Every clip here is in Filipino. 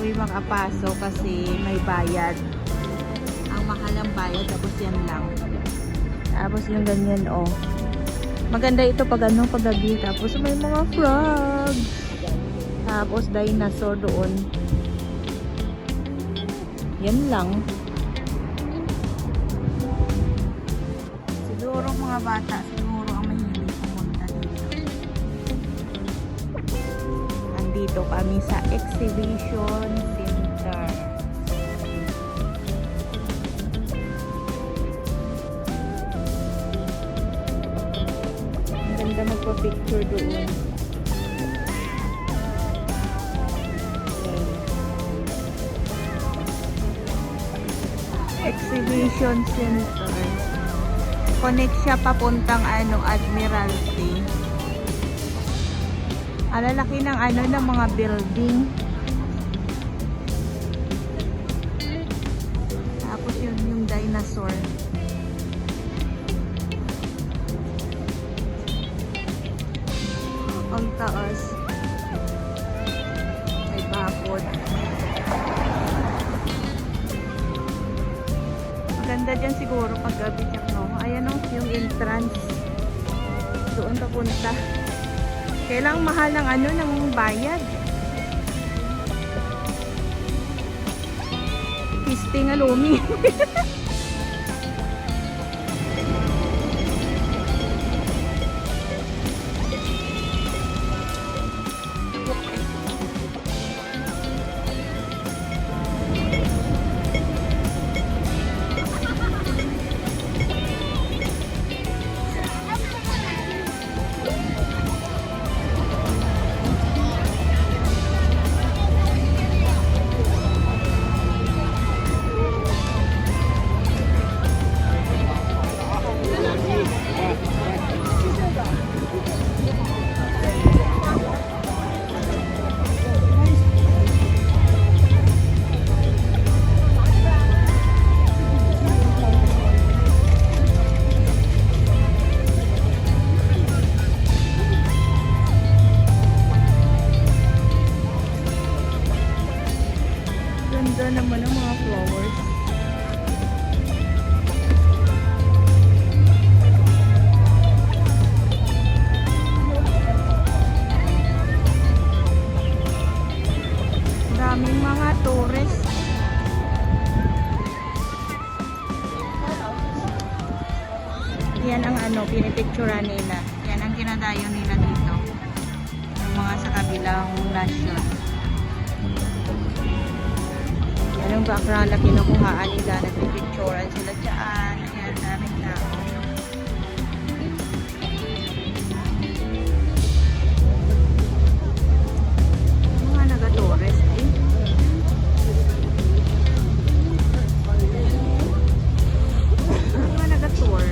kami makapasok kasi may bayad. Ang mahal ang bayad, tapos yan lang. Tapos yung ganyan, oh. Maganda ito pag ano, pag gabi. Tapos may mga frog. Tapos dinosaur doon. Yan lang. Siguro mga bata, siguro ang mahilig pumunta dito. Andito kami sa exhibition center. Ang ganda magpa-picture doon. Exhibition center. Connect siya papuntang ano, Admiralty. Alalaki ng ano, ng mga building. Tapos yun yung dinosaur. Ang taas. May bakod. Maganda dyan siguro pag gabi niya, no? Ayan o, yung entrance. Doon papunta. Kailang mahal ng ano, ng bayad. Pisting alumi. Ganda naman ang mga flowers. Daming mga tourist. Yan ang ano, pinipicturean nila. Yan ang kinadayo nila dito. Yung mga sa kabilang nation. Yan yung background na kinukuhaan nila. Nagpipicturean sila dyan. Ayan, daming tao. Mga naga-tourist eh. Mga naga-tour.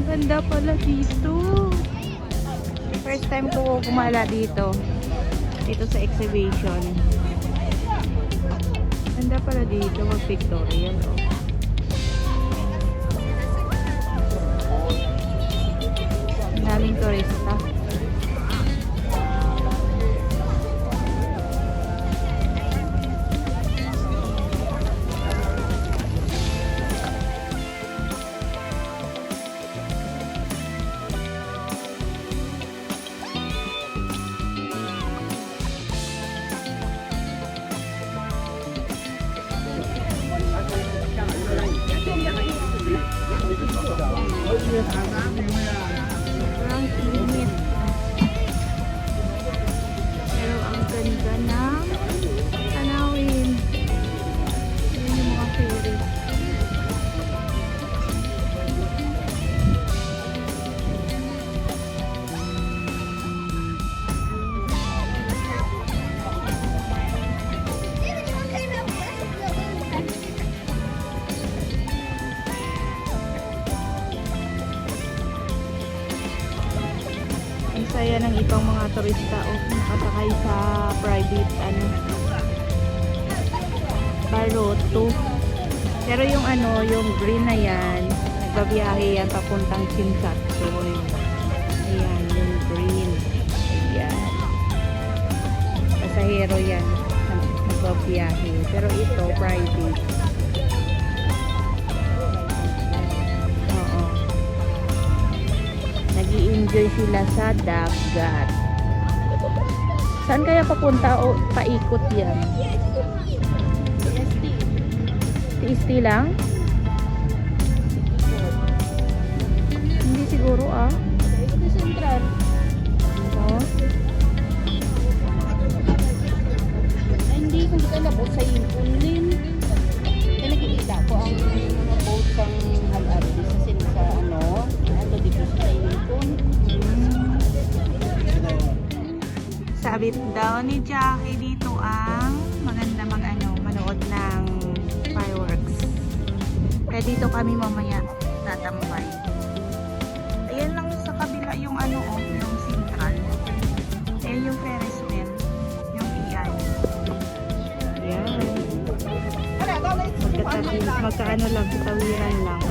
Ganda pala dito. First time ko gumala dito. Dito sa exhibition. Ganda pala dito. Mag-pictorial. Oh. Daming turista. Sobrang init. Pero ang ganda ng tanawin. Yun yung mga favorite. saya ng ibang mga turista o nakasakay sa private baroto. Pero yung yung green na yan, nagbabiyahe yan papuntang Chinsatsoy. Ayan, yung green. Ayan. Pasahero yan, nagbabiyahe. Pero ito, private. Oo. Nag-i-enjoy sila sa dagat. Saan kaya papunta o paikot yan? TST lang? Hindi siguro Ito Central. Oh. Ay, hindi ko labot sa Yunlin. Kaya nakikita ko ang mga boat pang Al-Arbi sa ato dito sa Yunlin. Sabi daw ni Jackie dito ang maganda manood ng fireworks. Kaya dito kami mamaya tatambay. Ayan lang sa kabila yung yung Central. Ayan yung Ferris wheel. Yung iyan. Ayan. Magkaano lang, tawiran lang.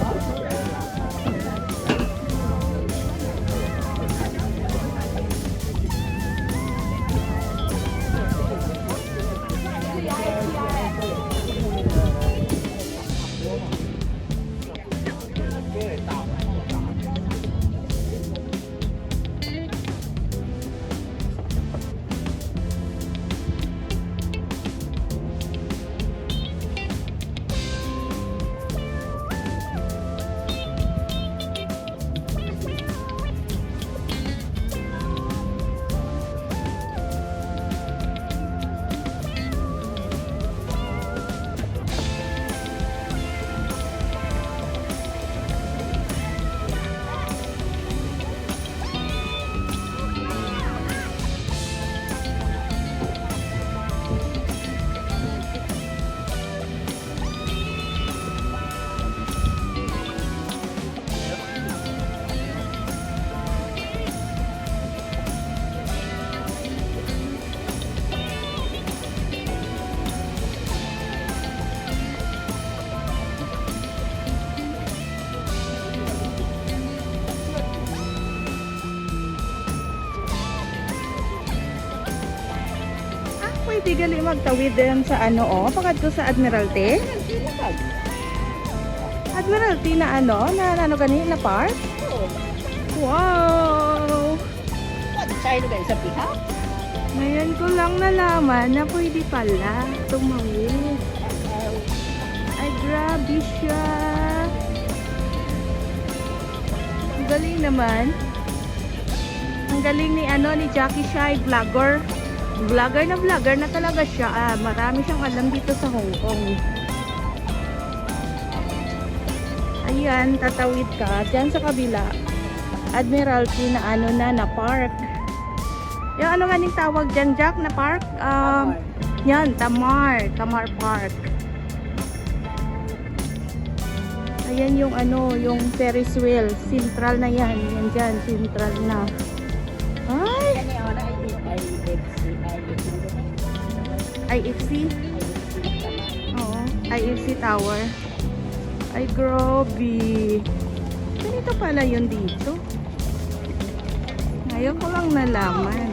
Pwede gali magtawid din sa pakad ko sa Admiralty. Admiralty na na gani na park? Wow! Tayo guys sa piha. Ngayon ko lang nalaman na pwede pala tumawid. Ay, grabe siya. Ang galing naman. Ang galing ni Jackie siya, vlogger. Vlogger na talaga siya. Marami siyang alam dito sa Hong Kong. Ayan, tatawid ka. Diyan sa kabila. Admiralty na park. Yung nga tawag dyan, Jack, na park? Yan, Tamar Park. Ayan yung yung Ferris wheel. Central na yan. Yan dyan, Central na. Ay! IFC? Oo, IFC Tower. Ay, grabe. Ganito pala yun dito. Ngayon ko lang nalaman.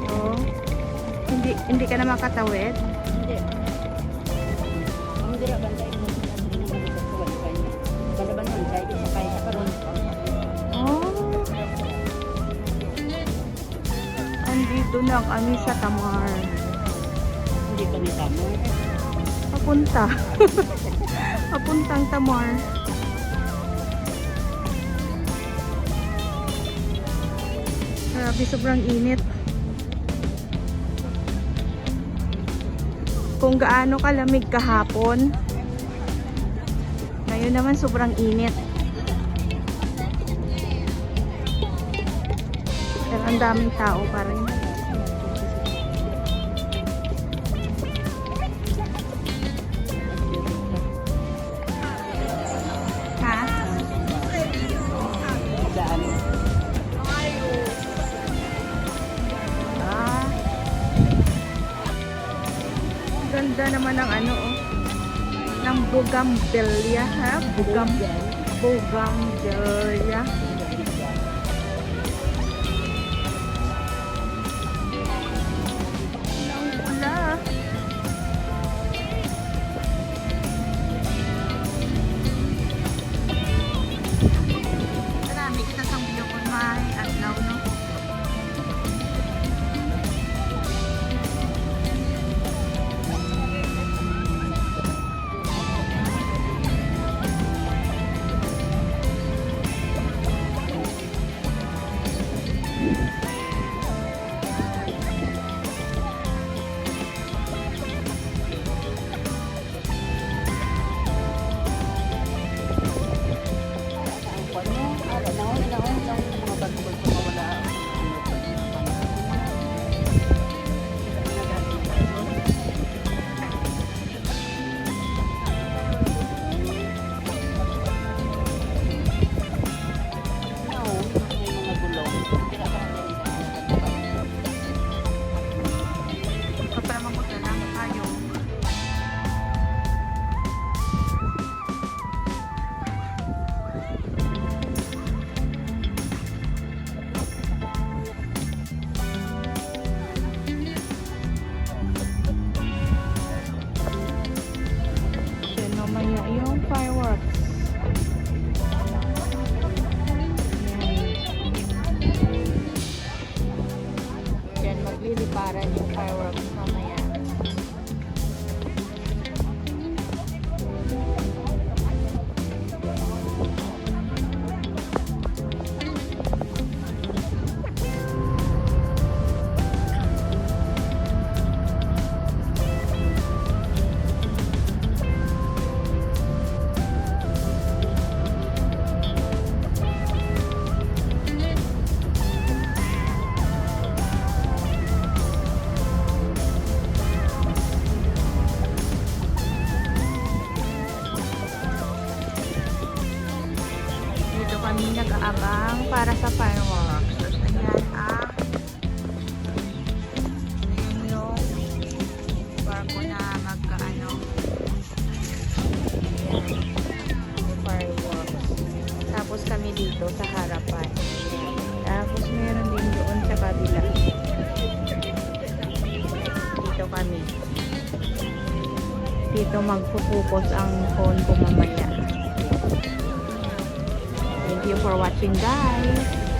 Oo. Hindi ka na makatawid? Hindi. Hindi ra bantay mo sa bantay sa kaya karon. Andito na kami sa Tamar. Hindi kami Tamar. Papunta. Papuntang Tamar. Grabe, sobrang init. Kung gaano kalamig kahapon, ngayon naman sobrang init. Pero ang daming tao pa rin. ganda naman ng ano, oh. Ng bougainvillea, ha? Bougainvillea. Ang pula. Marami kita sa video ko, may adlaw, no? Ang kwan mo, naon ng mga bago-bago mawala ang mga gulong. Kapag magdala tayo. Yan mamaya yung fireworks. Yan, magliliparan yung fireworks mamaya. Dito kami nag-aabang para sa fireworks. Tapos ayan ayan yung barko na magkaano. Ayan, yung fireworks. Tapos kami dito sa harapan. Tapos meron din doon sa kabila. Dito kami. Dito magpo-focus ang phone ko mamaya. Thank you for watching, guys.